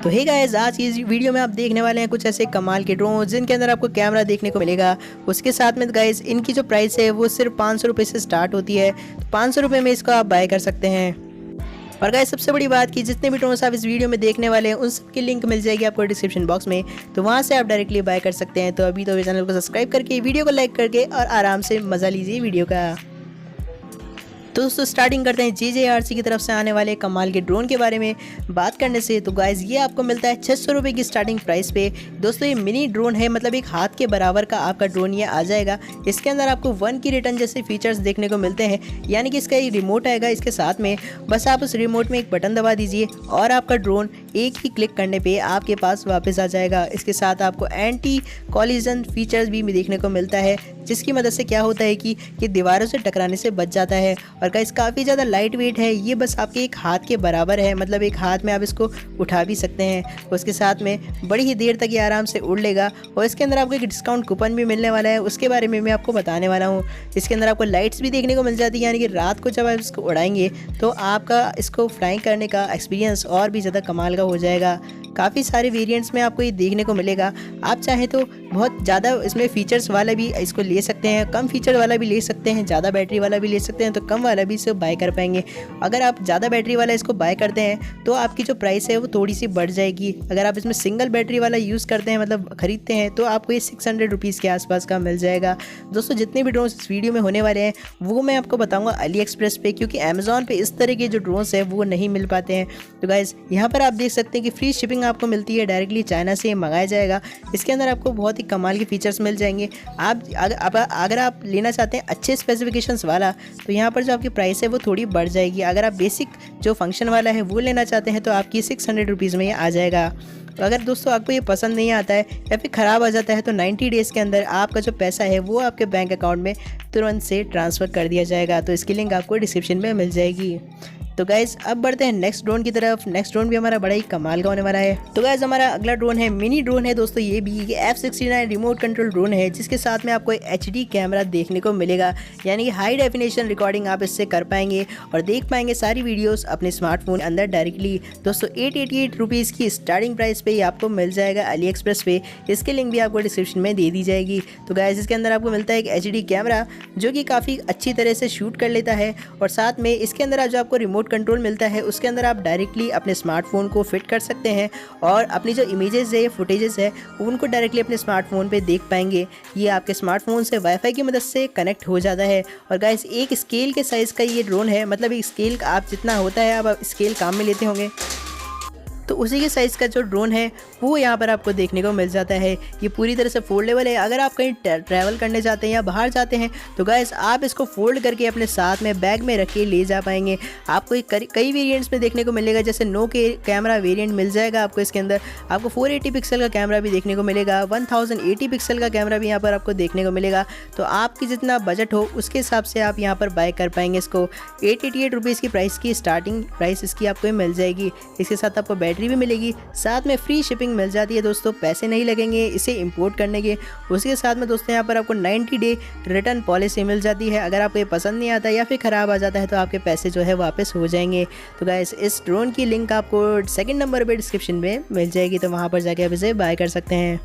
तो hey guys, आज की इस वीडियो में आप देखने वाले हैं कुछ ऐसे कमाल के ड्रोन जिनके अंदर आपको कैमरा देखने को मिलेगा। उसके साथ में गाइस इनकी जो प्राइस है वो सिर्फ 500 रुपये से स्टार्ट होती है। तो 500 रुपये में इसको आप बाय कर सकते हैं। और गाइस सबसे बड़ी बात कि जितने भी ड्रोन्स आप इस वीडियो में देखने वाले हैं उन सब की लिंक मिल जाएगी आपको डिस्क्रिप्शन बॉक्स में, तो वहाँ से आप डायरेक्टली बाय कर सकते हैं। तो अभी तो चैनल को सब्सक्राइब करके वीडियो को लाइक करके और आराम से मज़ा लीजिए वीडियो का। तो दोस्तों स्टार्टिंग करते हैं JJRC की तरफ से आने वाले कमाल के ड्रोन के बारे में बात करने से। तो गाइस ये आपको मिलता है 600 रुपये की स्टार्टिंग प्राइस पे। दोस्तों ये मिनी ड्रोन है, मतलब एक हाथ के बराबर का आपका ड्रोन ये आ जाएगा। इसके अंदर आपको 1 की रिटर्न जैसे फीचर्स देखने को मिलते हैं, यानी कि इसका एक रिमोट आएगा इसके साथ में। बस आप उस रिमोट में एक बटन दबा दीजिए और आपका ड्रोन एक ही क्लिक करने पे आपके पास वापस आ जाएगा। इसके साथ आपको एंटी कॉलिजन फीचर्स भी देखने को मिलता है, जिसकी मदद से क्या होता है कि ये दीवारों से टकराने से बच जाता है। और गाइस काफ़ी ज़्यादा लाइट वेट है, ये बस आपके एक हाथ के बराबर है, मतलब एक हाथ में आप इसको उठा भी सकते हैं। उसके साथ में बड़ी ही देर तक ये आराम से उड़ लेगा। और इसके अंदर आपको एक डिस्काउंट कूपन भी मिलने वाला है, उसके बारे में मैं आपको बताने वाला हूँ। इसके अंदर आपको लाइट्स भी देखने को मिल जाती है, यानी कि रात को जब आप इसको उड़ाएंगे तो आपका इसको फ्लाइंग करने का एक्सपीरियंस और भी ज़्यादा कमाल का हो जाएगा। काफ़ी सारे वेरिएंट्स में आपको ये देखने को मिलेगा। आप चाहें तो बहुत ज़्यादा इसमें फीचर्स वाला भी इसको ले सकते हैं, कम फीचर वाला भी ले सकते हैं, ज़्यादा बैटरी वाला भी ले सकते हैं, तो कम वाला भी इसे बाय कर पाएंगे। अगर आप ज़्यादा बैटरी वाला इसको बाय करते हैं तो आपकी जो प्राइस है वो थोड़ी सी बढ़ जाएगी। अगर आप इसमें सिंगल बैटरी वाला यूज़ करते हैं, मतलब ख़रीदते हैं, तो आपको ये 600 रुपीज़ के आसपास का मिल जाएगा। दोस्तों जितने भी ड्रोन्स इस वीडियो में होने वाले हैं वो मैं आपको बताऊँगा अली एक्सप्रेस पे, क्योंकि अमेज़ॉन पे इस तरह के जो ड्रोन्स हैं वो नहीं मिल पाते हैं। तो गाइज़ यहाँ पर आप देख सकते हैं कि फ्री शिपिंग आपको मिलती है, डायरेक्टली चाइना से मंगाया जाएगा। इसके अंदर आपको बहुत ही कमाल के फीचर्स मिल जाएंगे। अगर आप लेना चाहते हैं अच्छे स्पेसिफिकेशंस वाला, तो यहाँ पर जो आपकी प्राइस है वो थोड़ी बढ़ जाएगी। अगर आप बेसिक जो फंक्शन वाला है वो लेना चाहते हैं तो आपकी 600 रुपीज़ में ये आ जाएगा। तो अगर दोस्तों आपको ये पसंद नहीं आता है या फिर ख़राब आ जाता है तो 90 डेज़ के अंदर आपका जो पैसा है वो आपके बैंक अकाउंट में तुरंत से ट्रांसफ़र कर दिया जाएगा। तो इसकी लिंक आपको डिस्क्रिप्शन में मिल जाएगी। तो गाइज़ अब बढ़ते हैं नेक्स्ट ड्रोन की तरफ। नेक्स्ट ड्रोन भी हमारा बड़ा ही कमाल का होने वाला है। तो गाइज़ हमारा अगला ड्रोन है मिनी ड्रोन है दोस्तों। ये भी F69 रिमोट कंट्रोल ड्रोन है, जिसके साथ में आपको एक HD कैमरा देखने को मिलेगा, यानी कि हाई डेफिनेशन रिकॉर्डिंग आप इससे कर पाएंगे और देख पाएंगे सारी वीडियोस अपने स्मार्टफोन के अंदर डायरेक्टली। दोस्तों 888 रुपीज़ की स्टार्टिंग प्राइस पे आपको मिल जाएगा अली एक्सप्रेस पे। इसकी लिंक भी आपको डिस्क्रिप्शन में दे दी जाएगी। तो गाइज़ इसके अंदर आपको मिलता है एक HD कैमरा जो कि काफ़ी अच्छी तरह से शूट कर लेता है, और साथ में इसके अंदर जो आपको रिमोट कंट्रोल मिलता है उसके अंदर आप डायरेक्टली अपने स्मार्टफोन को फिट कर सकते हैं और अपनी जो इमेजेस है या फुटेजेस है उनको डायरेक्टली अपने स्मार्टफोन पे देख पाएंगे। ये आपके स्मार्टफोन से वाईफाई की मदद से कनेक्ट हो जाता है। और गाइस एक स्केल के साइज़ का ये ड्रोन है, मतलब एक स्केल आप जितना होता है आप स्केल काम में लेते होंगे, तो उसी के साइज़ का जो ड्रोन है वो यहाँ पर आपको देखने को मिल जाता है। ये पूरी तरह से फोल्डेबल है। अगर आप कहीं ट्रैवल करने जाते हैं या बाहर जाते हैं तो गाइस आप इसको फोल्ड करके अपने साथ में बैग में रख के ले जा पाएंगे। आपको कई वेरिएंट्स में देखने को मिलेगा, जैसे नो के कैमरा वेरिएंट मिल जाएगा आपको। इसके अंदर आपको 480 पिक्सल का कैमरा भी देखने को मिलेगा, 1080 पिक्सल का कैमरा भी यहाँ पर आपको देखने को मिलेगा। तो आपकी जितना बजट हो उसके हिसाब से आप यहाँ पर बाय कर पाएंगे इसको। 888 रुपीज़ की प्राइस की स्टार्टिंग प्राइस इसकी आपको मिल जाएगी। इसके साथ आपको बैटरी भी मिलेगी, साथ में फ्री शिपिंग मिल जाती है दोस्तों, पैसे नहीं लगेंगे इसे इंपोर्ट करने के। उसके साथ में दोस्तों यहाँ पर आपको 90 डे रिटर्न पॉलिसी मिल जाती है। अगर आपको ये पसंद नहीं आता या फिर ख़राब आ जाता है तो आपके पैसे जो है वापस हो जाएंगे। तो गाइस इस ड्रोन की लिंक आपको सेकंड नंबर पे डिस्क्रिप्शन में मिल जाएगी, तो वहाँ पर जाके आप इसे बाय कर सकते हैं।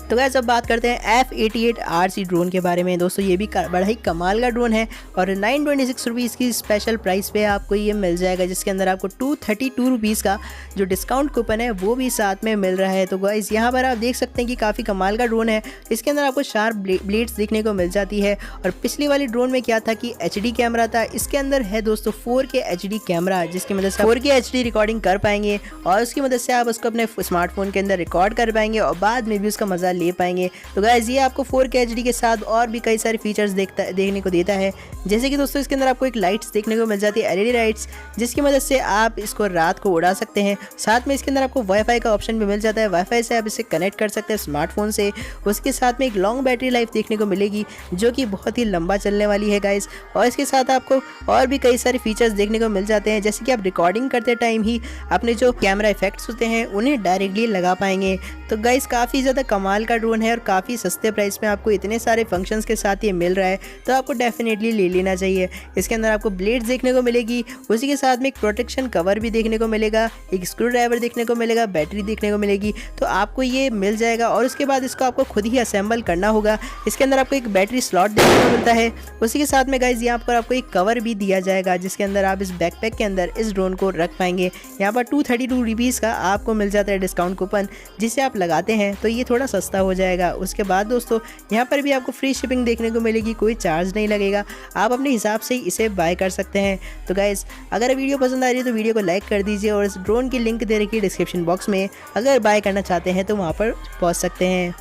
तो गाइस अब बात करते हैं F88RC ड्रोन के बारे में। दोस्तों ये भी बड़ा ही कमाल का ड्रोन है और 926 रुपीज़ की स्पेशल प्राइस पे आपको ये मिल जाएगा, जिसके अंदर आपको 232 रुपीज़ का जो डिस्काउंट कूपन है वो भी साथ में मिल रहा है। तो गाइस यहाँ पर आप देख सकते हैं कि काफ़ी कमाल का ड्रोन है। इसके अंदर आपको शार्प ब्लेड्स देखने को मिल जाती है। और पिछली वाली ड्रोन में क्या था कि HD कैमरा था, इसके अंदर है दोस्तों 4K HD कैमरा, जिसकी मदद से 4K HD रिकॉर्डिंग कर पाएंगे और उसकी मदद से आप उसको अपने स्मार्टफोन के अंदर रिकॉर्ड कर पाएंगे और बाद में भी उसका मज़ा ले पाएंगे। तो गाइस ये आपको 4K HD के साथ और भी कई सारे फीचर्स देखने को देता है, जैसे कि दोस्तों इसके अंदर आपको एक लाइट्स देखने को मिल जाती है, LED लाइट्स, जिसकी मदद से आप इसको रात को उड़ा सकते हैं। साथ में इसके अंदर आपको वाईफाई का ऑप्शन भी मिल जाता है, वाईफाई से आप इसे कनेक्ट कर सकते हैं स्मार्टफोन से। उसके साथ में एक लॉन्ग बैटरी लाइफ देखने को मिलेगी जो कि बहुत ही लंबा चलने वाली है गाइस। और इसके साथ आपको और भी कई सारे फीचर्स देखने को मिल जाते हैं, जैसे कि आप रिकॉर्डिंग करते टाइम ही अपने जो कैमरा इफेक्ट्स होते हैं उन्हें डायरेक्टली लगा पाएंगे। तो गाइस काफ़ी ज़्यादा कमाल का ड्रोन है और काफ़ी सस्ते प्राइस में आपको इतने सारे फंक्शंस के साथ ये मिल रहा है, तो आपको डेफिनेटली ले लेना चाहिए। इसके अंदर आपको ब्लेड्स देखने को मिलेगी, उसी के साथ में एक प्रोटेक्शन कवर भी देखने को मिलेगा, एक स्क्रू ड्राइवर देखने को मिलेगा, बैटरी देखने को मिलेगी, तो आपको ये मिल जाएगा। और उसके बाद इसको आपको खुद ही असेंबल करना होगा। इसके अंदर आपको एक बैटरी स्लॉट देखने को मिलता है। उसी के साथ में गाइज यहाँ पर आपको एक कवर भी दिया जाएगा, जिसके अंदर आप इस बैकपैक के अंदर इस ड्रोन को रख पाएंगे। यहाँ पर 232 रुपीज़ का आपको मिल जाता है डिस्काउंट कूपन, जिसे आप लगाते हैं तो ये थोड़ा सस्ता हो जाएगा। उसके बाद दोस्तों यहाँ पर भी आपको फ्री शिपिंग देखने को मिलेगी, कोई चार्ज नहीं लगेगा, आप अपने हिसाब से इसे बाय कर सकते हैं। तो गाइज अगर वीडियो पसंद आ रही है तो वीडियो को लाइक कर दीजिए और इस ड्रोन की लिंक दे रखी है डिस्क्रिप्शन बॉक्स में, अगर बाय करना चाहते हैं तो वहाँ पर पहुँच सकते हैं।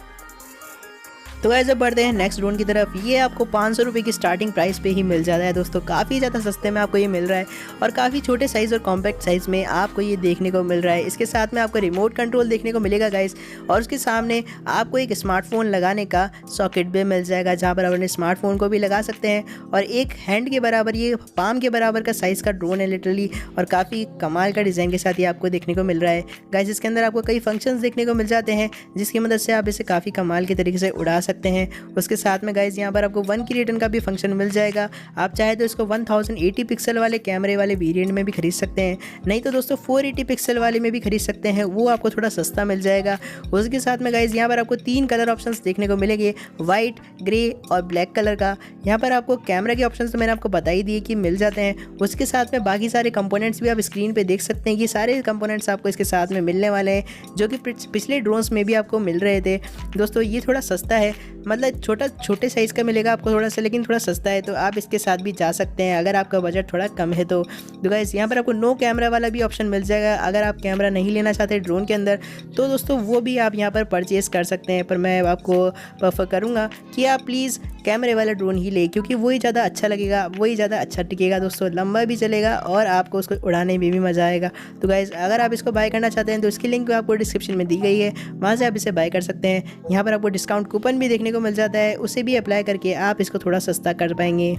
तो गाइस अब बढ़ते हैं नेक्स्ट ड्रोन की तरफ। ये आपको 500 रुपये की स्टार्टिंग प्राइस पे ही मिल जाता है दोस्तों, काफ़ी ज़्यादा सस्ते में आपको ये मिल रहा है और काफ़ी छोटे साइज़ और कॉम्पैक्ट साइज़ में आपको ये देखने को मिल रहा है। इसके साथ में आपको रिमोट कंट्रोल देखने को मिलेगा गाइस, और उसके सामने आपको एक स्मार्टफोन लगाने का सॉकेट भी मिल जाएगा, जहाँ पर आप अपने स्मार्टफोन को भी लगा सकते हैं। और एक हैंड के बराबर, ये पाम के बराबर का साइज़ का ड्रोन है लिटरली, और काफ़ी कमाल का डिज़ाइन के साथ ये आपको देखने को मिल रहा है गाइस। इसके अंदर आपको कई फंक्शंस देखने को मिल जाते हैं, जिसकी मदद से आप इसे काफ़ी कमाल के तरीके से उड़ा सकते हैं। उसके साथ में गाइज यहाँ पर आपको 1 की रिटर्न का भी फंक्शन मिल जाएगा। आप चाहे तो इसको 1080 पिक्सल वाले कैमरे वाले वेरिएंट में भी खरीद सकते हैं, नहीं तो दोस्तों 480 पिक्सल वाले में भी खरीद सकते हैं, वो आपको थोड़ा सस्ता मिल जाएगा। उसके साथ में गाइज यहाँ पर आपको 3 कलर ऑप्शंस देखने को मिलेंगे, वाइट, ग्रे और ब्लैक कलर का। यहाँ पर आपको कैमरा के ऑप्शंस तो मैंने आपको बता ही दिए कि मिल जाते हैं। उसके साथ में बाकी सारे कंपोनेंट्स भी आप स्क्रीन पे देख सकते हैं, ये सारे कंपोनेंट्स आपको इसके साथ में मिलने वाले हैं, जो कि पिछले ड्रोन्स में भी आपको मिल रहे थे दोस्तों। ये थोड़ा सस्ता है, मतलब छोटे साइज़ का मिलेगा आपको थोड़ा सा, लेकिन थोड़ा सस्ता है, तो आप इसके साथ भी जा सकते हैं अगर आपका बजट थोड़ा कम है तो। गाइस यहाँ पर आपको नो कैमरा वाला भी ऑप्शन मिल जाएगा, अगर आप कैमरा नहीं लेना चाहते ड्रोन के अंदर तो दोस्तों वो भी आप यहाँ पर परचेज़ कर सकते हैं। पर मैं आपको प्रेफर करूँगा कि आप प्लीज़ कैमरे वाला ड्रोन ही ले, क्योंकि वही ज़्यादा अच्छा लगेगा, वही ज़्यादा अच्छा टिकेगा दोस्तों, लंबा भी चलेगा और आपको उसको उड़ाने में भी मज़ा आएगा। तो गाइस अगर आप इसको बाय करना चाहते हैं तो इसकी लिंक आपको डिस्क्रिप्शन में दी गई है, वहाँ से आप इसे बाय कर सकते हैं। यहाँ पर आपको डिस्काउंट कूपन भी देखने को मिल जाता है, उसे भी अप्लाई करके आप इसको थोड़ा सस्ता कर पाएंगे।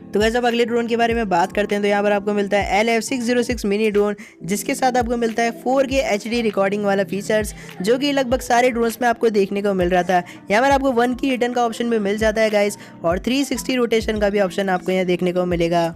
तो गाइस अब अगले ड्रोन के बारे में बात करते हैं। तो यहाँ पर आपको मिलता है LF606 मिनी ड्रोन, जिसके साथ आपको मिलता है 4K HD रिकॉर्डिंग वाला फीचर्स, जो कि लगभग सारे ड्रोन्स में आपको देखने को मिल रहा था। यहाँ पर आपको 1 की रिटर्न का ऑप्शन भी मिल जाता है गाइस, और 360 रोटेशन का भी ऑप्शन आपको यहाँ देखने को मिलेगा।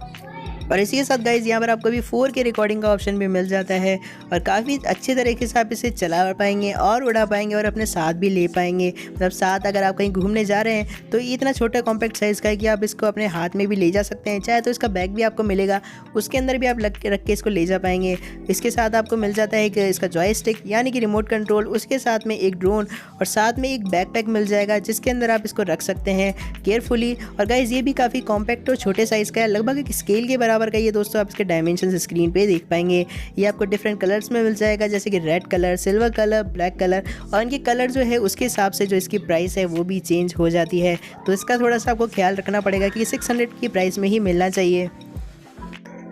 और इसी के साथ गाइज यहाँ पर आपको भी 4K रिकॉर्डिंग का ऑप्शन भी मिल जाता है, और काफ़ी अच्छे तरीके से आप इसे चला पाएंगे और उड़ा पाएंगे और अपने साथ भी ले पाएंगे। मतलब साथ अगर आप कहीं घूमने जा रहे हैं तो ये इतना छोटा कॉम्पैक्ट साइज़ का है कि आप इसको अपने हाथ में भी ले जा सकते हैं, चाहे तो इसका बैग भी आपको मिलेगा, उसके अंदर भी आप रख के इसको ले जा पाएंगे। इसके साथ आपको मिल जाता है कि इसका जॉयस्टिक यानी कि रिमोट कंट्रोल, उसके साथ में एक ड्रोन और साथ में एक बैकपैक मिल जाएगा, जिसके अंदर आप इसको रख सकते हैं केयरफुली। और गाइज ये भी काफ़ी कॉम्पैक्ट और छोटे साइज़ का है, लगभग एक स्केल के बराबर का ये दोस्तों। आप इसके डायमेंशन स्क्रीन पे देख पाएंगे, ये आपको डिफरेंट कलर्स में मिल जाएगा, जैसे कि red colour, silver colour, black colour, और इनके कलर जो है उसके हिसाब से जो इसकी प्राइस है वो भी चेंज हो जाती है। तो इसका थोड़ा सा आपको ख्याल रखना पड़ेगा कि 600 की प्राइस में ही मिलना चाहिए।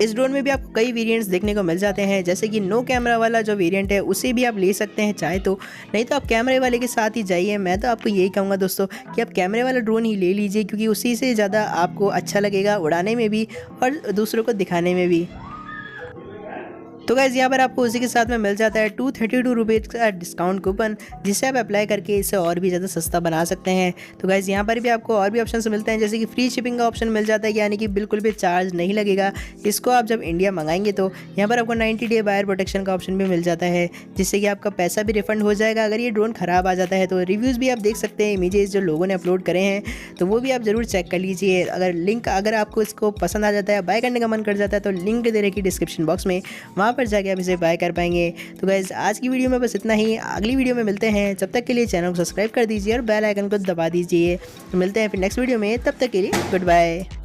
इस ड्रोन में भी आपको कई वेरिएंट्स देखने को मिल जाते हैं, जैसे कि नो कैमरा वाला जो वेरिएंट है उसे भी आप ले सकते हैं चाहे तो, नहीं तो आप कैमरे वाले के साथ ही जाइए। मैं तो आपको यही कहूँगा दोस्तों कि आप कैमरे वाला ड्रोन ही ले लीजिए, क्योंकि उसी से ज़्यादा आपको अच्छा लगेगा उड़ाने में भी और दूसरों को दिखाने में भी। तो गाइज़ यहाँ पर आपको उसी के साथ में मिल जाता है 232 रुपीज़ का डिस्काउंट कूपन, जिसे आप अप्लाई करके इसे और भी ज़्यादा सस्ता बना सकते हैं। तो गाइज़ यहाँ पर भी आपको और भी ऑप्शंस मिलते हैं, जैसे कि फ्री शिपिंग का ऑप्शन मिल जाता है, यानी कि बिल्कुल भी चार्ज नहीं लगेगा। इसको आप जब इंडिया मंगाएंगे तो यहाँ पर आपको 90 डे बायर प्रोटेक्शन का ऑप्शन भी मिल जाता है, जिससे कि आपका पैसा भी रिफंड हो जाएगा अगर ये ड्रोन ख़राब आ जाता है। तो रिव्यूज़ भी आप देख सकते हैं, इमेजेस जो लोगों ने अपलोड करे हैं, तो वो भी आप ज़रूर चेक कर लीजिए। अगर आपको इसको पसंद आ जाता है, बाय करने का मन कर जाता है, तो लिंक दे रखी डिस्क्रिप्शन बॉक्स में, वहाँ पर जाके आप इसे कर पाएंगे। तो गाइस आज की वीडियो में बस इतना ही, अगली वीडियो में मिलते हैं। जब तक के लिए चैनल को सब्सक्राइब कर दीजिए और बेल आइकन को दबा दीजिए। तो मिलते हैं फिर नेक्स्ट वीडियो में, तब तक के लिए गुड बाय।